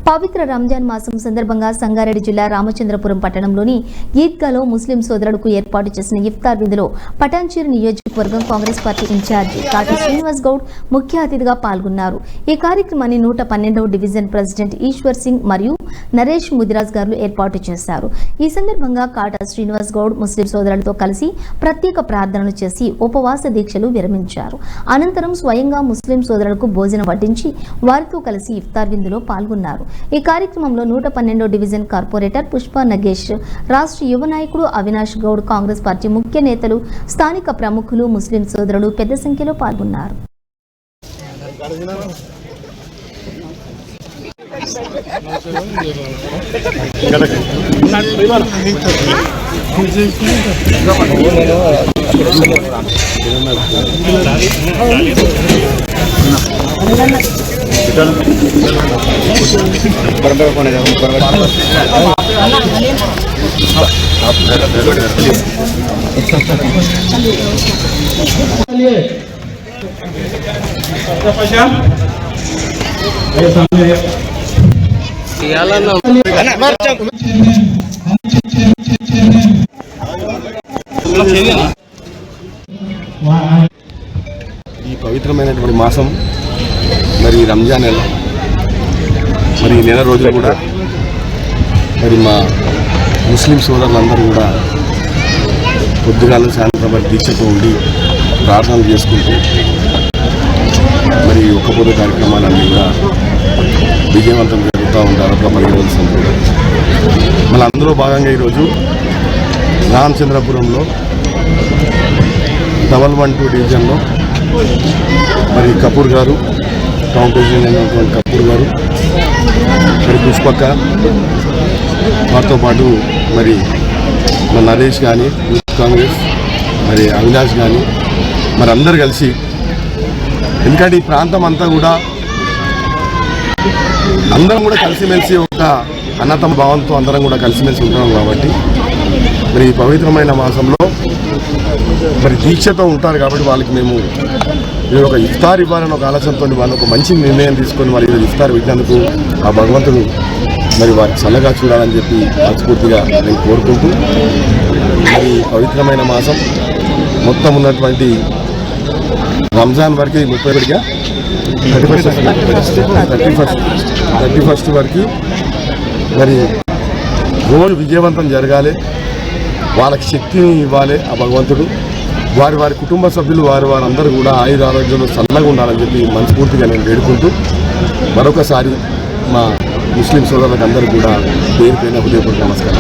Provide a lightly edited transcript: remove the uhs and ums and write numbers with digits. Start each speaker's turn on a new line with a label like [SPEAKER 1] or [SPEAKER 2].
[SPEAKER 1] పవిత్ర రంజాన్ మాసం సందర్భంగా సంగారెడ్డి జిల్లా రామచంద్రపురం పట్టణంలోని ఈద్గాలో ముస్లిం సోదరులకు ఏర్పాటు చేసిన ఇఫ్తార్ విందులో పటాన్చేరు నియోజకవర్గం కాంగ్రెస్ పార్టీ ఇన్ఛార్జి కాటి శ్రీనివాస్ గౌడ్ ముఖ్య అతిథిగా పాల్గొన్నారు. ఈ కార్యక్రమాన్ని 112వ డివిజన్ ప్రెసిడెంట్ ఈశ్వర్ సింగ్ మరియు నరేష్ ముదిరాజ్ గారు ఏర్పాటు చేశారు. ఈ సందర్భంగా కాటా శ్రీనివాస్ గౌడ్ ముస్లిం సోదరులతో కలిసి ప్రత్యేక ప్రార్థనలు చేసి ఉపవాస దీక్షలు విరమించారు. అనంతరం స్వయంగా ముస్లిం సోదరులకు భోజనం వడ్డించి వారితో కలిసి ఇఫ్తార్ విందులో పాల్గొన్నారు. ఈ కార్యక్రమంలో 112వ డివిజన్ కార్పొరేటర్ పుష్ప నగేష్, రాష్ట్ర యువ నాయకుడు అవినాష్ గౌడ్, కాంగ్రెస్ పార్టీ ముఖ్య నేతలు, స్థానిక ప్రముఖులు, ముస్లిం సోదరులు పెద్ద సంఖ్యలో పాల్గొన్నారు.
[SPEAKER 2] ఈ పవిత్రమైనటువంటి మాసం మరి రంజాన్ నెల, మరి నెల రోజులు కూడా మరి మా ముస్లిం సోదరులందరూ కూడా పొద్దుగాల సాయంత్రం మరి దీక్షతో ఉండి ప్రార్థనలు చేసుకుంటూ మరి ఒక్క పొద్దు కార్యక్రమాలన్నీ కూడా విజయవంతం జరుగుతూ ఉంటారు. ఒక 10 రోజుల సందర్భంగా మళ్ళీ అందులో భాగంగా ఈరోజు రామచంద్రపురంలో 112 డివిజన్లో మరి కపూర్ గారు, టౌన్ ప్రెసిడెంట్ అయినటువంటి కపూర్ గారు, మరి పుష్పక్క, వారితో పాటు మరి మన నరేష్ కానీ, యూత్ కాంగ్రెస్, మరి అవినాష్ కానీ, మరి అందరు కలిసి, ఎందుకంటే ఈ ప్రాంతం అంతా కూడా అందరం కూడా కలిసిమెలిసి ఒక అన్నతమ భావంతో అందరం కూడా కలిసిమెలిసి ఉంటున్నాం కాబట్టి మరి ఈ పవిత్రమైన మాసంలో మరి దీక్షతో ఉంటారు కాబట్టి వాళ్ళకి మేము ఒక ఇఫ్తార్ ఇవ్వాలని ఒక ఆలోచనతో వాళ్ళు ఒక మంచి నిర్ణయం తీసుకొని మరి ఈరోజు ఇఫ్తార్ పెట్టినందుకు ఆ భగవంతుడు మరి వారికి చల్లగా చూడాలని చెప్పి మనస్ఫూర్తిగా నేను కోరుకుంటూ మరి పవిత్రమైన మాసం మొత్తం ఉన్నటువంటి రంజాన్ వరకు 31గా 31st వరకు మరి రోజు విజయవంతం జరగాలి, వాళ్ళకి శక్తిని ఇవ్వాలి ఆ భగవంతుడు. వారి కుటుంబ సభ్యులు వారందరూ కూడా ఆయుర ఆరోగ్యంలో చల్లగా ఉండాలని చెప్పి మనస్ఫూర్తిగా నేను వేడుకుంటూ మరొకసారి మా ముస్లిం సోదరులకు అందరూ కూడా పేరు పైన హృదయపూర్వక నమస్కారం.